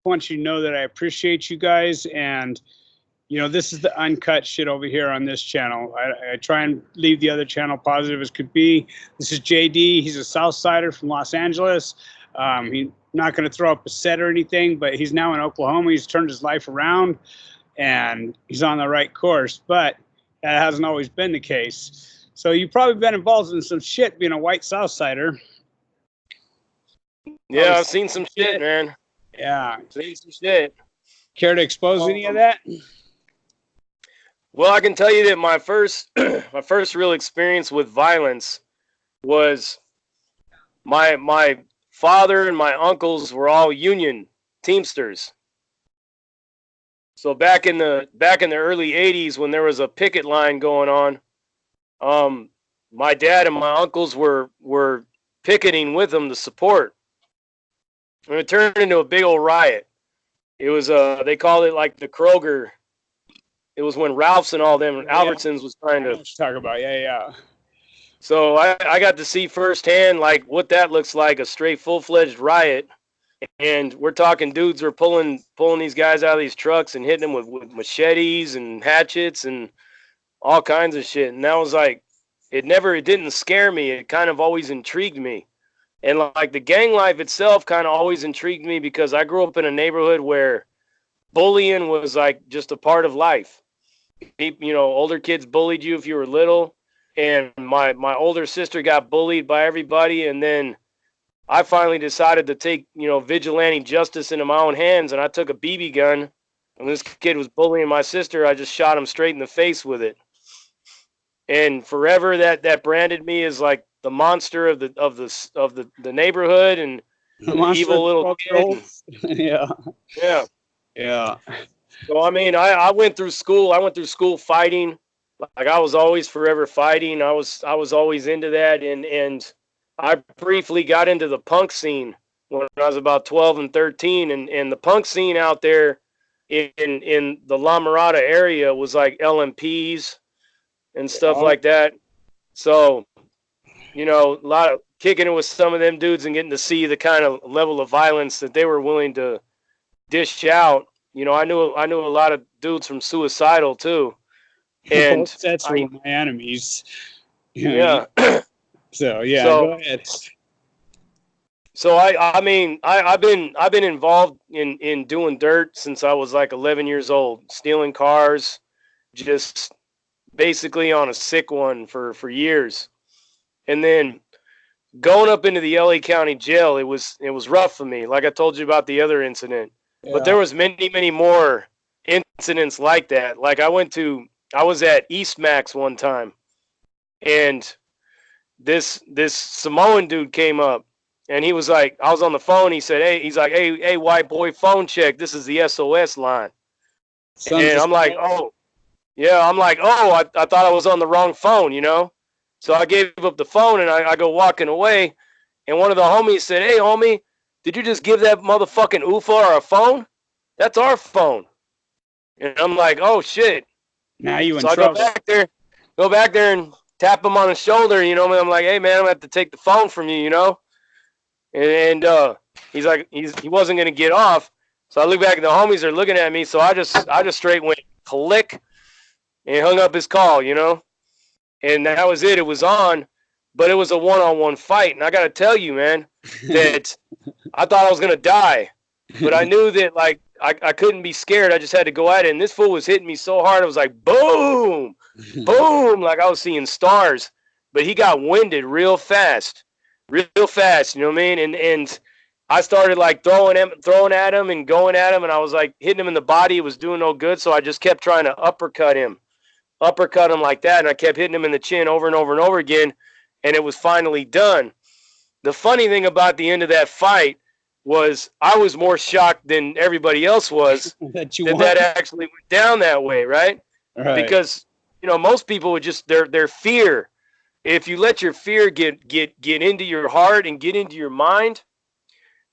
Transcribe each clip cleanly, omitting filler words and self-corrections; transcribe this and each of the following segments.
want you to know that I appreciate you guys. And, this is the uncut shit over here on this channel. I try and leave the other channel positive as could be. This is JD. He's a South Sider from Los Angeles. He's not going to throw up a set or anything, but he's now in Oklahoma. He's turned his life around and he's on the right course. But that hasn't always been the case. So you've probably been involved in some shit being a white South Sider. Yeah, I've seen some shit, man. Yeah. Seen some shit. Care to expose any of that? Well, I can tell you that my first real experience with violence was my father and my uncles were all union teamsters. So back in the early 80s when there was a picket line going on, my dad and my uncles were picketing with them to support. And it turned into a big old riot. It was they called it like the Kroger. It was when Ralph's and all them Albertsons was trying to talk about. Yeah. So I got to see firsthand like what that looks like, a straight full-fledged riot. And we're talking dudes were pulling these guys out of these trucks and hitting them with machetes and hatchets and all kinds of shit. And that was like, it didn't scare me. It kind of always intrigued me. And like the gang life itself kind of always intrigued me because I grew up in a neighborhood where bullying was like just a part of life. People, older kids bullied you if you were little. And my older sister got bullied by everybody. And then I finally decided to take, vigilante justice into my own hands. And I took a BB gun. And this kid was bullying my sister. I just shot him straight in the face with it. And forever that branded me as like the monster of the neighborhood and the evil little kid. Yeah. So I mean, I went through school. I went through school fighting. Like I was always forever fighting. I was always into that. And I briefly got into the punk scene when I was about 12 and 13. And the punk scene out there in the La Mirada area was like LMPs and stuff like that. So, a lot of kicking it with some of them dudes and getting to see the kind of level of violence that they were willing to dish out. I knew a lot of dudes from Suicidal too. And that's one of my enemies. Yeah. So go ahead. So I've been involved in doing dirt since I was like 11 years old, stealing cars, just basically on a sick one for years. And then going up into the LA County Jail, it was rough for me. Like I told you about the other incident, but there was many more incidents like that. Like I was at East Max one time, and this Samoan dude came up, and he was like, I was on the phone. He said, hey, white boy, phone check. This is the SOS line. And I'm like, oh, yeah. I'm like, oh, I thought I was on the wrong phone, So I gave up the phone and I go walking away. And one of the homies said, hey, homie, did you just give that motherfucking UFA our phone? That's our phone. And I'm like, oh, shit. Now you in trouble. So I go back there and tap him on the shoulder, I'm like, hey, man, I'm going to have to take the phone from you, And he's like, he wasn't going to get off. So I look back and the homies are looking at me. So I just straight went click and hung up his call, And that was it. It was on, but it was a one-on-one fight. And I got to tell you, man, that I thought I was going to die. But I knew that, like, I couldn't be scared. I just had to go at it. And this fool was hitting me so hard. I was like, boom, boom, like I was seeing stars. But he got winded real fast, you know what I mean? And I started, like, throwing at him and going at him. And I was, like, hitting him in the body. It was doing no good. So I just kept trying to uppercut him like that, and I kept hitting him in the chin over and over and over again, and it was finally done. The funny thing about the end of that fight was I was more shocked than everybody else was that actually went down that way, right? Because, most people would just, their fear, if you let your fear get into your heart and get into your mind,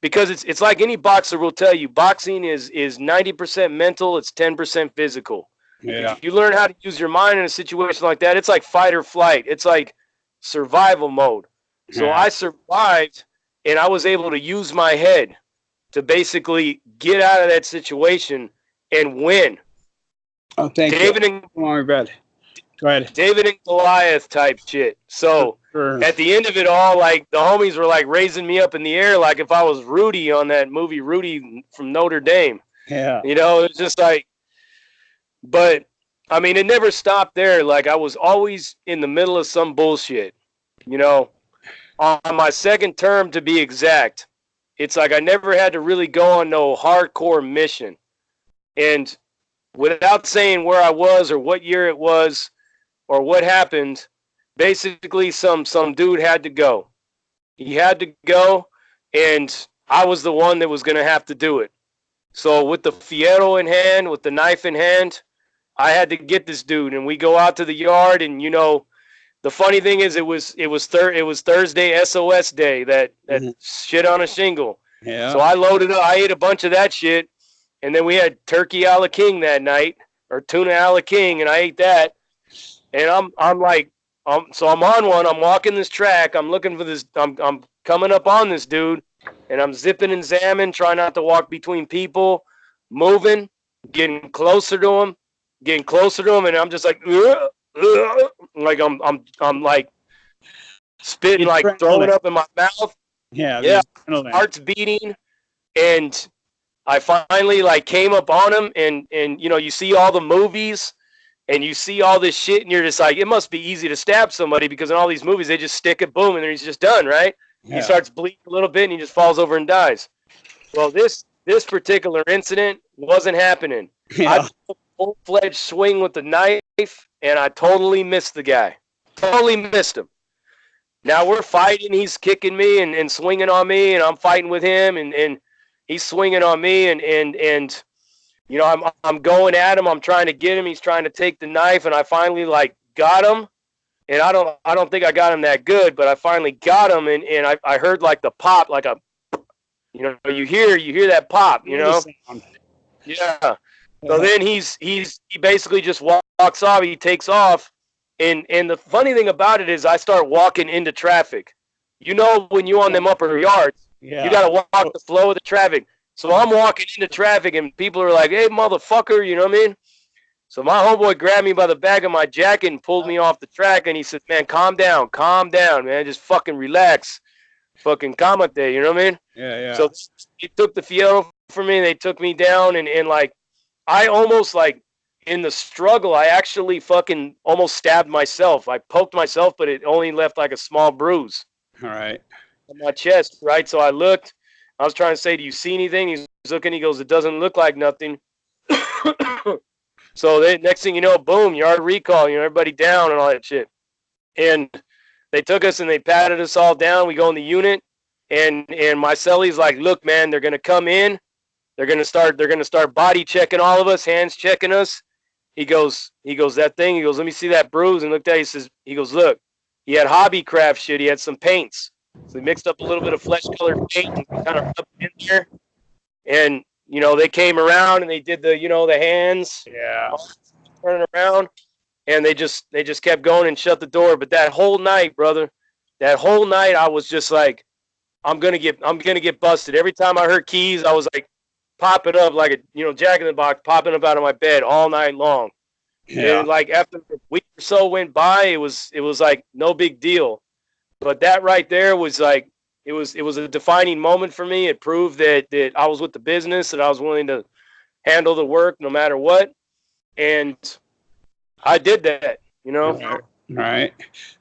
because it's like any boxer will tell you, boxing is 90% mental, it's 10% physical. Yeah. If you learn how to use your mind in a situation like that, it's like fight or flight. It's like survival mode. So I survived, and I was able to use my head to basically get out of that situation and win. Oh, thank you. Come on, bed. Go ahead. David and Goliath type shit. So at the end of it all, like the homies were like raising me up in the air like if I was Rudy on that movie Rudy from Notre Dame. Yeah. You know, it's just like, but I mean, it never stopped there. Like I was always in the middle of some bullshit, you know. On my second term, to be exact, it's like I never had to really go on no hardcore mission. And without saying where I was or what year it was or what happened, basically some dude had to go. He had to go, and I was the one that was going to have to do it. So with the fierro in hand, with the knife in hand, I had to get this dude, and we go out to the yard, and you know, the funny thing is, it was Thursday SOS day, that shit on a shingle. Yeah. So I loaded up. I ate a bunch of that shit, and then we had turkey a la king that night, or tuna a la king, and I ate that. And I'm like, so I'm on one. I'm walking this track. I'm looking for this. I'm coming up on this dude, and I'm zipping and zamming, trying not to walk between people, moving, getting closer to him, and I'm just like. Like I'm like spitting, like throwing up in my mouth. Yeah. Heart's beating, and I finally like came up on him, and you know, you see all the movies, and you see all this shit, and you're just like, it must be easy to stab somebody because in all these movies they just stick it, boom, and then he's just done, right? Yeah. He starts bleeding a little bit, and he just falls over and dies. Well, this particular incident wasn't happening. Yeah. I took a full-fledged swing with the knife, and I totally missed the guy. Totally missed him. Now we're fighting. He's kicking me and swinging on me, and I'm fighting with him, and he's swinging on me, and you know, I'm going at him. I'm trying to get him. He's trying to take the knife, and I finally like got him. And I don't think I got him that good, but I finally got him, and I heard like the pop, like a, you know, you hear that pop, you know. Yeah. So then he basically just walks off. He takes off, and the funny thing about it is I start walking into traffic. You know, when you're on them upper yards, you got to walk the flow of the traffic. So I'm walking into traffic, and people are like, "Hey, motherfucker," you know what I mean? So my homeboy grabbed me by the back of my jacket and pulled me off the track, and he said, "Man, calm down, man. Just fucking relax, fucking calmate," you know what I mean? Yeah. So he took the fierro from me, and they took me down, and like. I almost, like, in the struggle, I actually fucking almost stabbed myself. I poked myself, but it only left, like, a small bruise. All right. On my chest, right? So I looked. I was trying to say, do you see anything? He's looking. He goes, it doesn't look like nothing. So next thing you know, boom, yard recall. You know, everybody down and all that shit. And they took us and they patted us all down. We go in the unit, and my cellie's like, look, man, they're going to come in. They're gonna start body checking all of us, hands checking us. He goes, that thing. He goes, let me see that bruise. And looked at it. He goes, look, he had hobby craft shit. He had some paints. So he mixed up a little bit of flesh colored paint and kind of rubbed it in there. And you know, they came around and they did the, you know, the hands. Yeah. Turning around, and they just kept going and shut the door. But that whole night, brother, I was just like, I'm gonna get busted. Every time I heard keys, I was like, popping up like a, you know, Jack in the Box, popping up out of my bed all night long. Yeah. And like after a week or so went by, it was like no big deal. But that right there was like, it was a defining moment for me. It proved that I was with the business, that I was willing to handle the work no matter what. And I did that, you know. Right.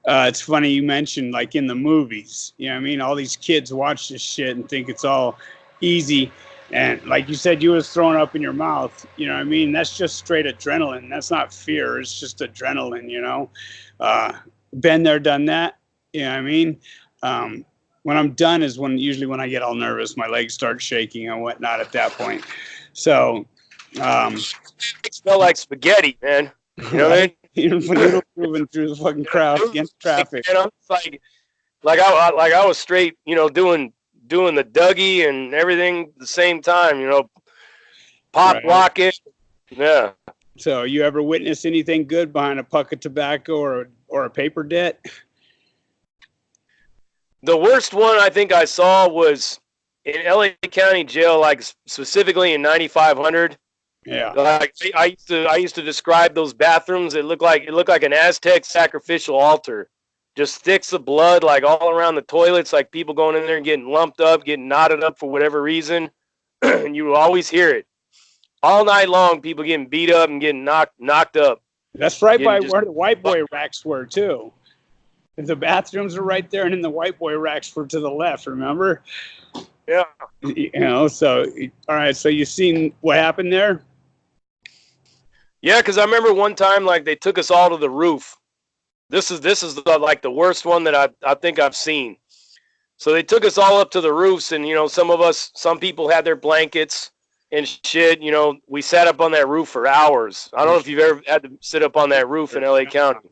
It's funny you mentioned like in the movies, you know what I mean? All these kids watch this shit and think it's all easy. And like you said, you was throwing up in your mouth, you know what I mean? That's just straight adrenaline. That's not fear. It's just adrenaline, you know? Been there, done that, you know what I mean? When I'm done is usually when I get all nervous, my legs start shaking and whatnot at that point. So, it smell like spaghetti, man. You know what I mean? Even when you're moving through the fucking crowd against traffic. And I'm like I was straight, you know, doing the Dougie and everything at the same time, you know, pop locking. Yeah. So you ever witness anything good behind a puck of tobacco or a paper debt? The worst one I think I saw was in LA County Jail, like specifically in 9500. Yeah. Like I used to describe those bathrooms. It looked like an Aztec sacrificial altar. Just sticks of blood like all around the toilets, like people going in there and getting lumped up, getting knotted up for whatever reason. And you will always hear it all night long. People getting beat up and getting knocked up. That's right by where the white boy racks were too. The bathrooms are right there, and then the white boy racks were to the left. Remember? Yeah. You know. So all right. So you seen what happened there? Yeah, because I remember one time, like, they took us all to the roof. This is like the worst one that I think I've seen. So they took us all up to the roofs, and, you know, some people had their blankets and shit. You know, we sat up on that roof for hours. I don't know if you've ever had to sit up on that roof in LA County.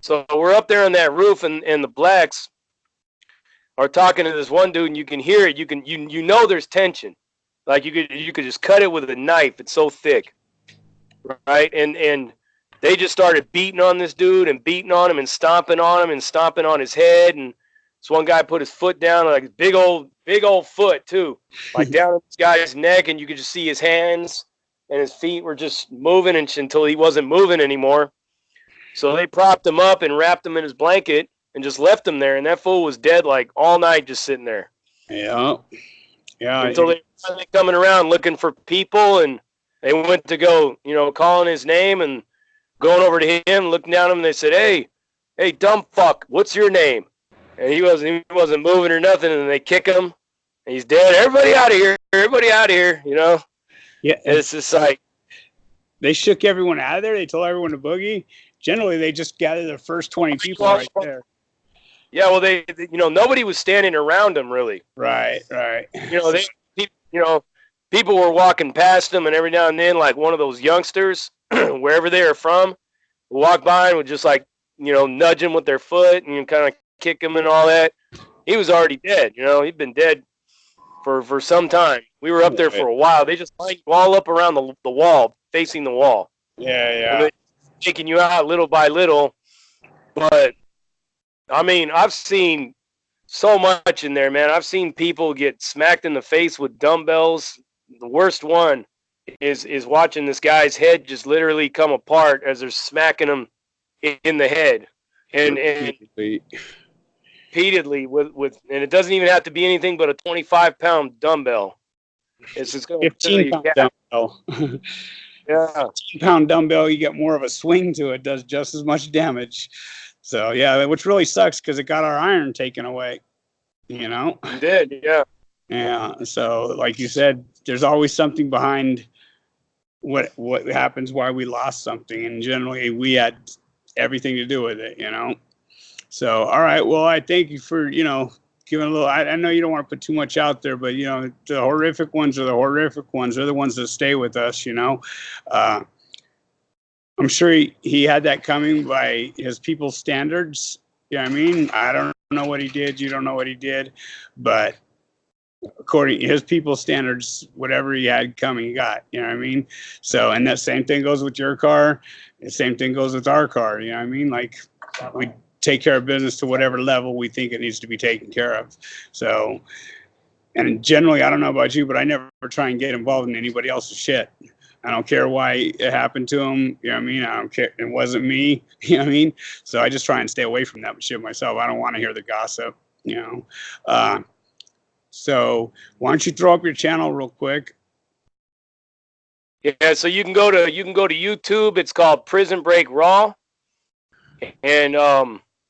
So we're up there on that roof, and the blacks are talking to this one dude, and you can hear it. You know there's tension. Like you could just cut it with a knife. It's so thick, right? And they just started beating on this dude and beating on him and stomping on him and stomping on his head. And this one guy put his foot down, like big old foot too, like down this guy's neck, and you could just see his hands and his feet were just moving until he wasn't moving anymore. So they propped him up and wrapped him in his blanket and just left him there. And that fool was dead like all night, just sitting there. Yeah. Yeah. Until they finally coming around looking for people, and they went to go, you know, calling his name and going over to him, looking down at him, and they said, hey, dumb fuck, what's your name? And he wasn't moving or nothing, and they kick him, and he's dead. Everybody out of here, you know? Yeah. And it's just like, they shook everyone out of there. They told everyone to boogie. Generally, they just gathered the first 20 people right there. Yeah, well, they you know, nobody was standing around them really. Right. You know, people were walking past them, and every now and then, like one of those youngsters, wherever they are from, would walk by and would just, like, you know, nudge him with their foot and kind of kick him and all that. He was already dead. You know, he'd been dead for some time. We were up there for a while. They just lined you all up around the wall, facing the wall. Yeah. Taking you out little by little. But I mean, I've seen so much in there, man. I've seen people get smacked in the face with dumbbells. The worst one is watching this guy's head just literally come apart as they're smacking him in the head, and repeatedly with and it doesn't even have to be anything but a 25-pound dumbbell. It's just going 15-pound dumbbell. Yeah, 15-pound dumbbell, you get more of a swing to it, does just as much damage. So yeah, which really sucks because it got our iron taken away. You know, it did. Yeah. Yeah. So like you said, there's always something behind what happens, why we lost something, and generally we had everything to do with it. You know. So all right, well, I thank you for, you know, giving a little. I know you don't want to put too much out there, but, you know, the horrific ones are the horrific ones. They're the ones that stay with us. You know. I'm sure he had that coming by his people's standards. You know what I mean? I don't know what he did. You don't know what he did. But according to his people's standards, whatever he had coming, he got. You know what I mean? So, and that same thing goes with your car. The same thing goes with our car. You know what I mean? Like, we take care of business to whatever level we think it needs to be taken care of. So, and generally, I don't know about you, but I never try and get involved in anybody else's shit. I don't care why it happened to him. You know what I mean? I don't care. It wasn't me. You know what I mean? So I just try and stay away from that shit myself. I don't want to hear the gossip, you know? So why don't you throw up your channel real quick? Yeah. So you can go to YouTube. It's called Prison Break Raw. And,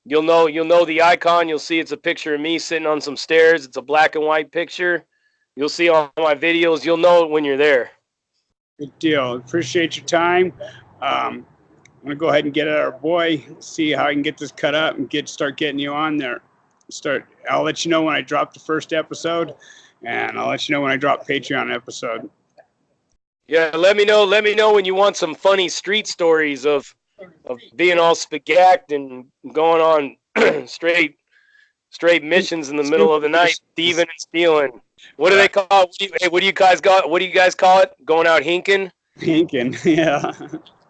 you'll know the icon. You'll see it's a picture of me sitting on some stairs. It's a black and white picture. You'll see all my videos. You'll know it when you're there. Good deal. Appreciate your time. I'm gonna go ahead and get at our boy, see how I can get this cut up and start getting you on there. I'll let you know when I drop the first episode, and I'll let you know when I drop Patreon episode. Yeah, let me know when you want some funny street stories of being all spagacked and going on straight missions in the middle of the night, thieving and stealing. What do they call it? What do you guys call it? Going out hinking? Hinking, yeah.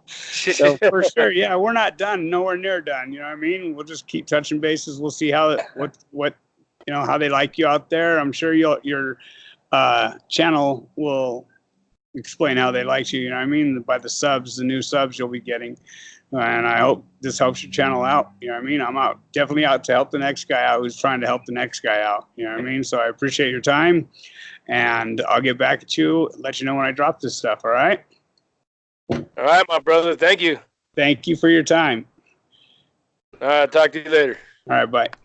So for sure, yeah, we're not done, nowhere near done. You know what I mean? We'll just keep touching bases. We'll see how what you know, how they like you out there. I'm sure your channel will explain how they like you. You know what I mean? By the subs, the new subs you'll be getting. And I hope this helps your channel out. You know what I mean? I'm definitely out to help the next guy out who's trying to help the next guy out. You know what I mean? So I appreciate your time, and I'll get back at you, let you know when I drop this stuff. All right? All right, my brother. Thank you. Thank you for your time. All right, talk to you later. All right, bye.